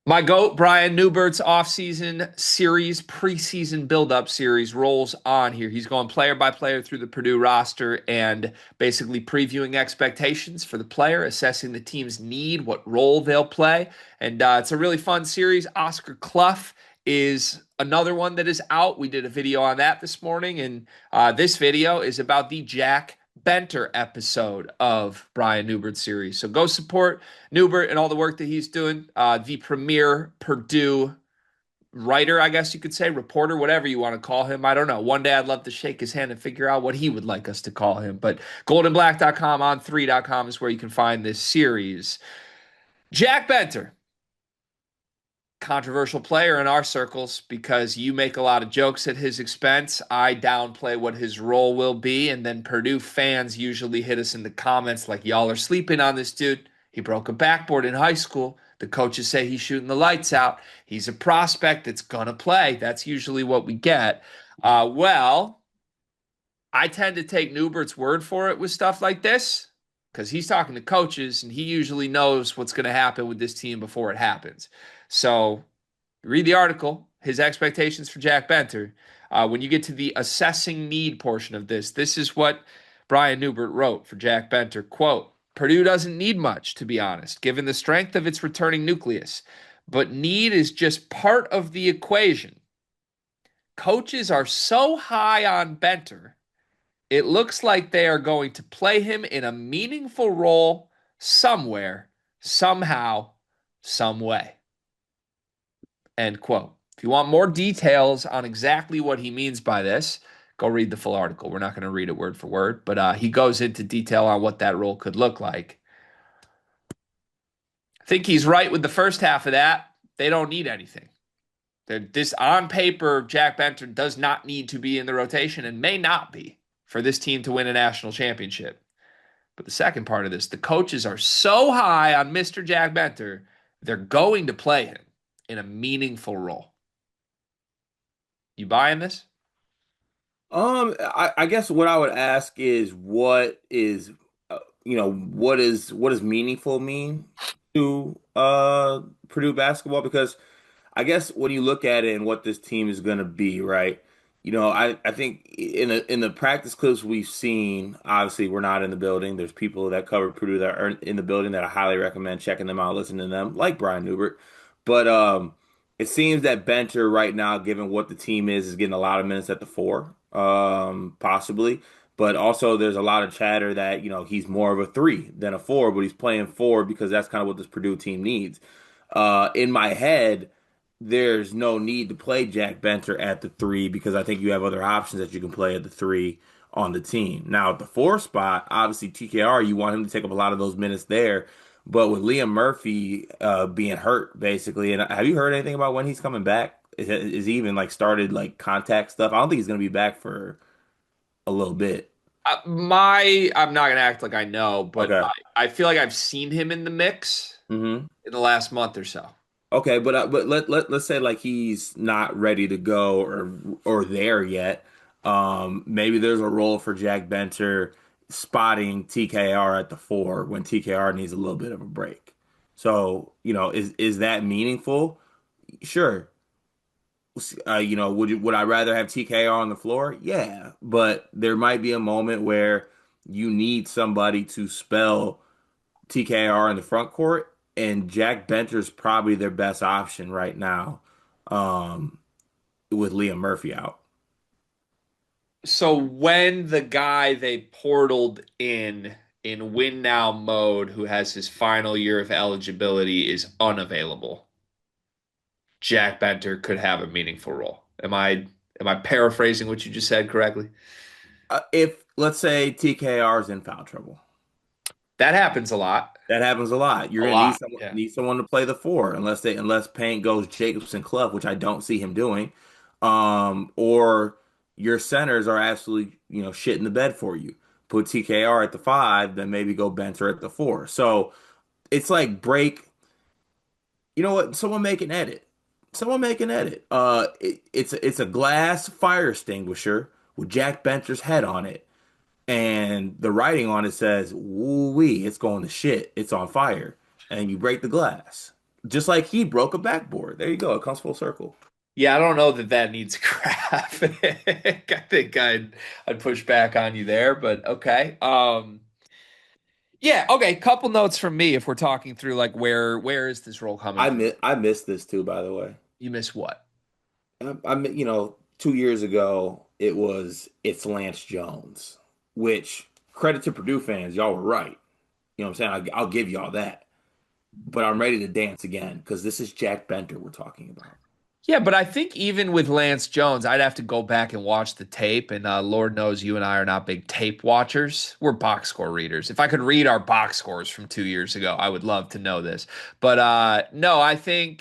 My GOAT, Brian Newbert's offseason series, preseason build-up series rolls on here. He's going player by player through the Purdue roster and basically previewing expectations for the player, assessing the team's need, what role they'll play. And it's a really fun series. Oscar Clough is another one that is out. We did a video on that this morning, and this video is about the Jack Benter episode of Brian Newbert's series. So go support Newbert and all the work that he's doing. The premier Purdue writer, I guess you could say, reporter, whatever you want to call him. I don't know. One day I'd love to shake his hand and figure out what he would like us to call him. But goldandblack.com, on3.com is where you can find this series. Jack Benter, controversial player in our circles because you make a lot of jokes at his expense. I downplay what his role will be, and then Purdue fans usually hit us in the comments like, y'all are sleeping on this dude. He broke a backboard in high school. The coaches say he's shooting the lights out. He's a prospect that's gonna play. That's usually what we get. Well, I tend to take Newbert's word for it with stuff like this because he's talking to coaches and he usually knows what's going to happen with this team before it happens. So read the article, his expectations for Jack Benter. When you get to the assessing need portion of this, this is what Brian Newbert wrote for Jack Benter. Quote, Purdue doesn't need much, to be honest, given the strength of its returning nucleus, but need is just part of the equation. Coaches are so high on Benter, it looks like they are going to play him in a meaningful role somewhere, somehow, some way. End quote. If you want more details on exactly what he means by this, go read the full article. We're not going to read it word for word, but he goes into detail on what that role could look like. I think he's right with the first half of that. They don't need anything. This on paper, Jack Benter does not need to be in the rotation and may not be for this team to win a national championship. But the second part of this, the coaches are so high on Mr. Jack Benter, they're going to play him in a meaningful role. You buying this? I guess what I would ask is what does meaningful mean to Purdue basketball? Because I guess when you look at it and what this team is going to be, right? I think in the practice clips we've seen, obviously we're not in the building. There's people that cover Purdue that are in the building that I highly recommend checking them out, listening to them, like Brian Newbert. But it seems that Benter right now, given what the team is getting a lot of minutes at the four, possibly. But also there's a lot of chatter that, he's more of a three than a four, but he's playing four because that's kind of what this Purdue team needs. In my head, there's no need to play Jack Benter at the three because I think you have other options that you can play at the three on the team. Now, at the four spot, obviously TKR, you want him to take up a lot of those minutes there. But with Liam Murphy being hurt, basically, and have you heard anything about when he's coming back? Is he even like started like contact stuff? I don't think he's going to be back for a little bit. I'm not gonna act like I know, but Okay. I feel like I've seen him in the mix hmm in the last month or so. Okay, but let's say like he's not ready to go or there yet. Maybe there's a role for Jack Benter spotting TKR at the four when TKR needs a little bit of a break. So, is that meaningful? Sure. Would I rather have TKR on the floor? Yeah, but there might be a moment where you need somebody to spell TKR in the front court, and Jack Benter's probably their best option right now, um, with Liam Murphy out. So when the guy they portaled in win now mode, who has his final year of eligibility, is unavailable, Jack Benter could have a meaningful role. Am I paraphrasing what you just said correctly? If let's say TKR is in foul trouble, That happens a lot. that happens a lot. You're A gonna need lot. someone Yeah. need someone to play the four, unless Payne goes Jacobson Clough, which I don't see him doing, or your centers are absolutely shit in the bed for you. Put TKR at the five, then maybe go Benter at the four. So it's like break. You know what? Someone make an edit. Someone make an edit. It's a glass fire extinguisher with Jack Benter's head on it, and the writing on it says, "Woo wee, it's going to shit. It's on fire." And you break the glass. Just like he broke a backboard. There you go. It comes full circle. Yeah, I don't know that that needs a graphic. I think I'd push back on you there, but okay. Yeah, okay. Couple notes from me if we're talking through like where is this role coming from? I missed this too, by the way. You miss what? You know, 2 years ago it's Lance Jones, which credit to Purdue fans, y'all were right. You know what I'm saying? I'll give y'all that. But I'm ready to dance again because this is Jack Benter we're talking about. Yeah, but I think even with Lance Jones, I'd have to go back and watch the tape. And Lord knows you and I are not big tape watchers. We're box score readers. If I could read our box scores from 2 years ago, I would love to know this. But no, I feel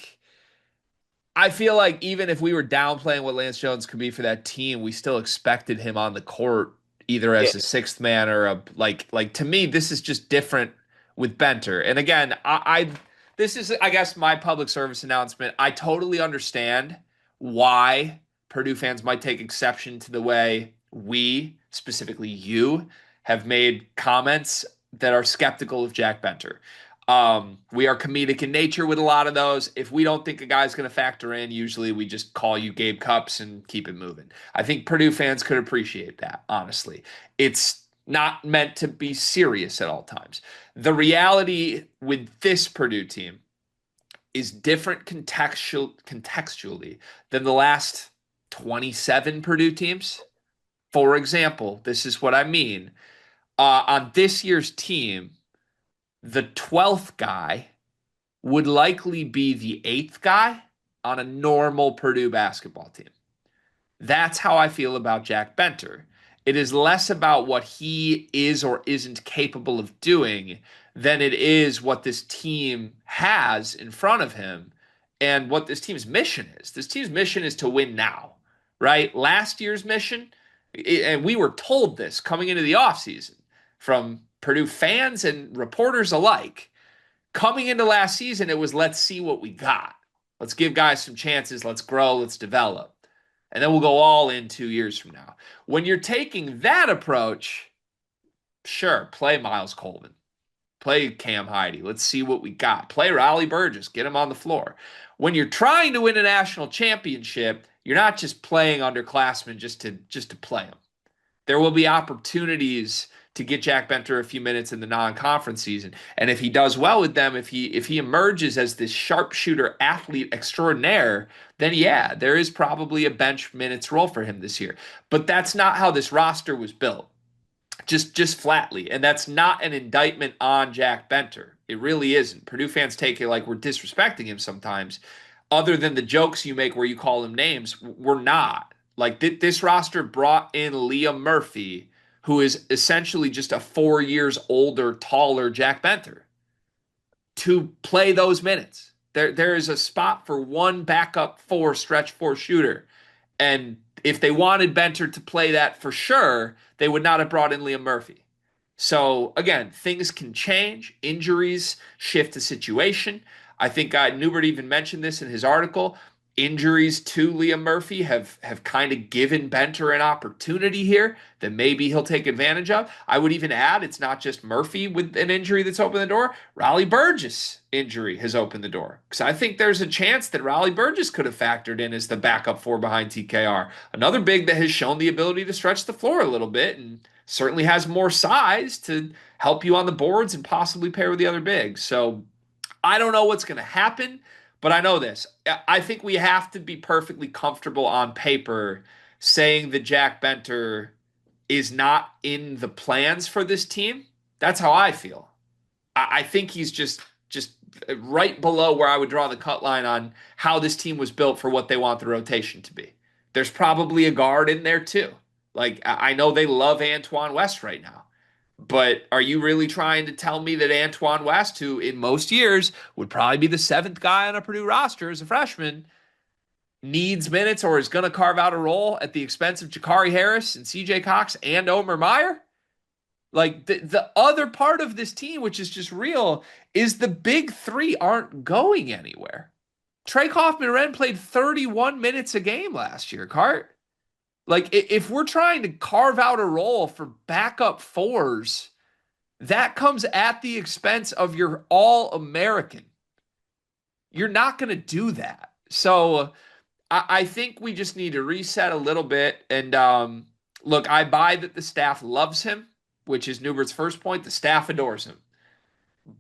like even if we were downplaying what Lance Jones could be for that team, we still expected him on the court either Yeah, as a sixth man or a like to me, this is just different with Benter. And again, I this is I guess my public service announcement. I totally understand why Purdue fans might take exception to the way we, specifically you, have made comments that are skeptical of Jack Benter. We are comedic in nature with a lot of those. If we don't think a guy's going to factor in, usually we just call you Gabe Cups and keep it moving. I think Purdue fans could appreciate that, honestly. It's not meant to be serious at all times. The reality with this Purdue team is different contextually than the last 27 Purdue teams. For example, this is what I mean. On this year's team, the 12th guy would likely be the eighth guy on a normal Purdue basketball team. That's how I feel about Jack Benter. It is less about what he is or isn't capable of doing than it is what this team has in front of him and what this team's mission is. This team's mission is to win now, right? Last year's mission, and we were told this coming into the offseason from Purdue fans and reporters alike. Coming into last season, it was let's see what we got. Let's give guys some chances. Let's grow. Let's develop. And then we'll go all in 2 years from now. When you're taking that approach, sure, play Miles Coleman, play Cam Heide. Let's see what we got. Play Raleigh Burgess, get him on the floor. When you're trying to win a national championship, you're not just playing underclassmen just to play them. There will be opportunities to get Jack Benter a few minutes in the non-conference season. And if he does well with them, if he emerges as this sharpshooter athlete extraordinaire, then yeah, there is probably a bench minutes role for him this year. But that's not how this roster was built. Just flatly. And that's not an indictment on Jack Benter. It really isn't. Purdue fans take it like we're disrespecting him sometimes. Other than the jokes you make where you call him names, we're not. Like this roster brought in Liam Murphy, who is essentially just a 4 years older, taller Jack Benter, to play those minutes. There is a spot for one backup four, stretch four shooter. And if they wanted Benter to play that for sure, they would not have brought in Liam Murphy. So again, things can change. Injuries shift the situation. I think Newbert even mentioned this in his article. Injuries to Liam Murphy have kind of given Benter an opportunity here that maybe he'll take advantage of. I would even add it's not just Murphy with an injury that's opened the door. Raleigh Burgess injury has opened the door. Because I think there's a chance that Raleigh Burgess could have factored in as the backup four behind TKR. Another big that has shown the ability to stretch the floor a little bit and certainly has more size to help you on the boards and possibly pair with the other bigs. So I don't know what's going to happen, but I know this. I think we have to be perfectly comfortable on paper saying that Jack Benter is not in the plans for this team. That's how I feel. I think he's just right below where I would draw the cut line on how this team was built for what they want the rotation to be. There's probably a guard in there too. Like I know they love Antoine West right now. But are you really trying to tell me that Antoine West, who in most years would probably be the seventh guy on a Purdue roster as a freshman, needs minutes or is going to carve out a role at the expense of Jakari Harris and CJ Cox and Omer Meyer? Like the other part of this team, which is just real, is the big three aren't going anywhere. Trey Kaufman-Renn played 31 minutes a game last year, Cart. Like, if we're trying to carve out a role for backup fours, that comes at the expense of your All American. You're not going to do that. So I think we just need to reset a little bit. And look, I buy that the staff loves him, which is Newbert's first point. The staff adores him.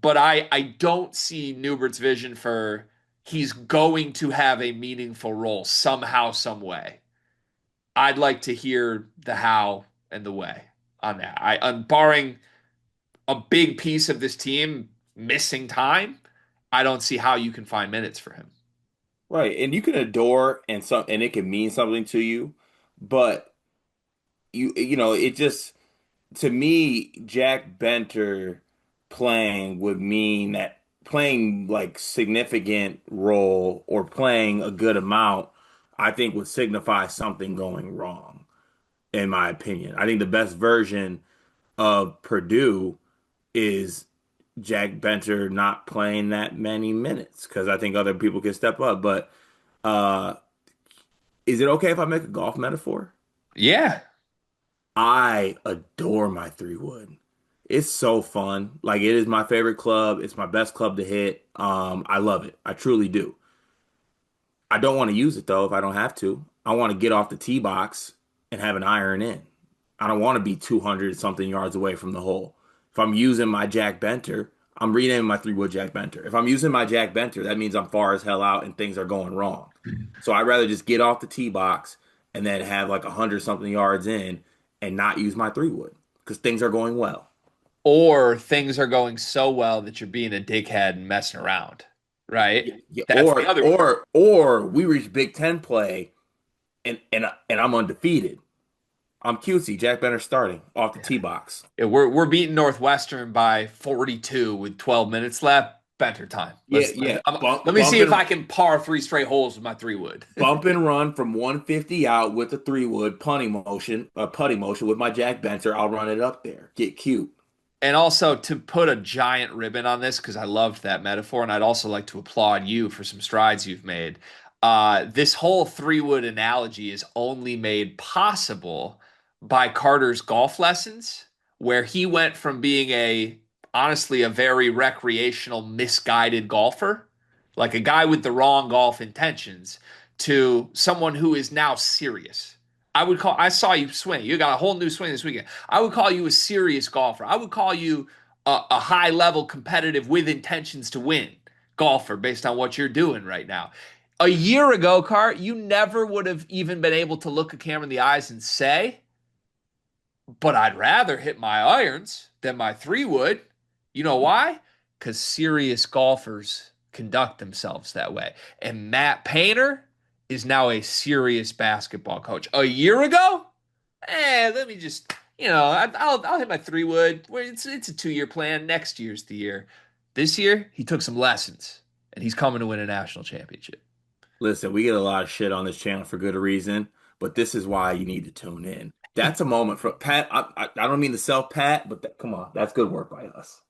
But I don't see Newbert's vision for he's going to have a meaningful role somehow, some way. I'd like to hear the how and the way on that. Barring a big piece of this team missing time, I don't see how you can find minutes for him. Right. And you can adore and it can mean something to you, but it just to me, Jack Benter playing would mean that playing like significant role or playing a good amount, I think would signify something going wrong, in my opinion. I think the best version of Purdue is Jack Benter not playing that many minutes because I think other people can step up. But uh, is it okay if I make a golf metaphor? Yeah. I adore my three wood. It's so fun. Like it is my favorite club. It's my best club to hit. I love it. I truly do. I don't want to use it though if I don't have to. I want to get off the tee box and have an iron in. I don't want to be 200 something yards away from the hole. If I'm using my Jack Benter, I'm renaming my three wood Jack Benter. If I'm using my Jack Benter, that means I'm far as hell out and things are going wrong. So I'd rather just get off the tee box and then have like 100 something yards in and not use my three wood because things are going well. Or things are going so well that you're being a dickhead and messing around, right? Yeah, yeah. That's the other way. Or we reach Big Ten play and I'm undefeated. I'm cutesy. Jack Benter starting off the tee box. Yeah, we're beating Northwestern by 42 with 12 minutes left. Better time. Yeah, yeah. Let me see if I can par three straight holes with my three wood. Bump and run from 150 out with the three wood putty motion with my Jack Benter. I'll run it up there. Get cute. And also to put a giant ribbon on this, because I loved that metaphor, and I'd also like to applaud you for some strides you've made. This whole three wood analogy is only made possible by Carter's golf lessons, where he went from being honestly, a very recreational, misguided golfer, like a guy with the wrong golf intentions, to someone who is now serious. I saw you swing. You got a whole new swing this weekend. I would call you a serious golfer. I would call you a high level competitive with intentions to win golfer based on what you're doing right now. A year ago, Cart, you never would have even been able to look a camera in the eyes and say, but I'd rather hit my irons than my three wood. You know why? Because serious golfers conduct themselves that way. And Matt Painter is now a serious basketball coach. A year ago, let me just, I'll hit my three wood. It's a 2 year plan. Next year's the year. This year, he took some lessons, and he's coming to win a national championship. Listen, we get a lot of shit on this channel for good reason, but this is why you need to tune in. That's a moment for Pat. I don't mean to self pat, but come on, that's good work by us.